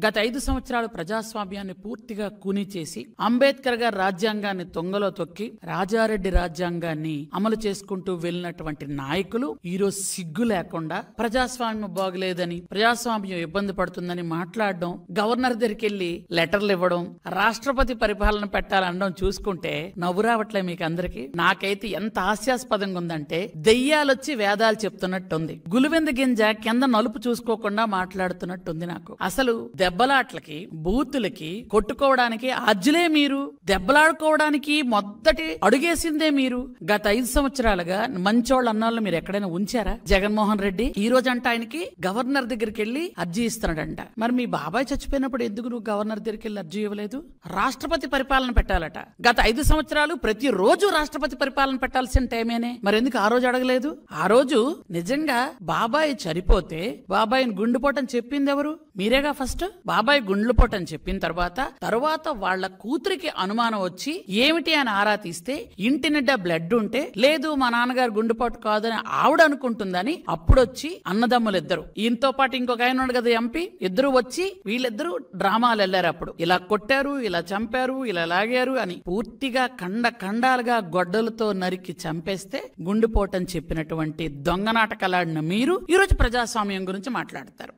గత 5 సంవత్సరాలు ప్రజాస్వామ్యాన్ని పూర్తిగా కూని చేసి అంబేద్కర్ గారి రాజ్యాంగాన్ని తొంగలో తొక్కి రాజారెడ్డి రాజ్యాంగాన్ని అమలు చేసుకుంటూ వెళ్ళినటువంటి నాయకులు ఈరోజు సిగ్గు లేకుండా ప్రజాస్వామ్యం బాగలేదని, ప్రజాస్వామ్యం ఇబ్బంది పడుతుందని మాట్లాడడం, గవర్నర్ దగ్గరికి వెళ్లి లెటర్లు ఇవ్వడం, రాష్ట్రపతి పరిపాలన పెట్టాలనడం చూసుకుంటే నవ్వు రావట్లే మీకు అందరికి. నాకైతే ఎంత హాస్యాస్పదంగా ఉందంటే దెయ్యాలొచ్చి వేదాలు చెప్తున్నట్టుంది. గులివెంద గింజ కింద నలుపు చూసుకోకుండా మాట్లాడుతున్నట్టుంది నాకు. అసలు దెబ్బలాట్లకి, బూతులకి, కొట్టుకోవడానికి అజ్జులే మీరు, దెబ్బలాడుకోవడానికి మొదటి అడుగేసిందే మీరు. గత 5 సంవత్సరాలుగా మంచోళ్ళు అన్నాళ్ళు మీరు ఎక్కడైనా ఉంచారా? జగన్మోహన్ రెడ్డి ఈ రోజు అంట ఆయనకి గవర్నర్ దగ్గరికి వెళ్లి అర్జీ ఇస్తున్నాడంట. మరి మీ బాబాయ్ చచ్చిపోయినప్పుడు ఎందుకు నువ్వు గవర్నర్ దగ్గరికి వెళ్లి అర్జీ ఇవ్వలేదు? రాష్ట్రపతి పరిపాలన పెట్టాలట. గత 5 సంవత్సరాలు ప్రతి రోజు రాష్ట్రపతి పరిపాలన పెట్టాల్సిన టైమేనే, మరి ఎందుకు ఆ రోజు అడగలేదు? ఆ రోజు నిజంగా బాబాయ్ చనిపోతే బాబాయ్ని గుండెపోటని చెప్పింది ఎవరు? మీరేగా ఫస్ట్. బాబాయ్ గుండెపోటని చెప్పిన తర్వాత వాళ్ళ కూతురికి అనుమానం వచ్చి ఏమిటి అని ఆరా తీస్తే ఇంటి నిండా బ్లడ్ ఉంటే లేదు మా నాన్నగారు గుండెపోటు కాదని ఆవిడ అనుకుంటుందని అప్పుడొచ్చి అన్నదమ్ములు ఇద్దరు, ఈయనతో పాటు ఇంకొక ఆయన ఉన్నాడు కదా ఎంపీ, ఇద్దరు వచ్చి వీళ్ళిద్దరూ డ్రామాలు వెళ్ళారు. అప్పుడు ఇలా కొట్టారు, ఇలా చంపారు, ఇలా లాగారు అని పూర్తిగా ఖండాలుగా గొడ్డలతో నరికి చంపేస్తే గుండెపోటని చెప్పినటువంటి దొంగ నాటకాలాడిన మీరు ఈరోజు ప్రజాస్వామ్యం గురించి మాట్లాడతారు.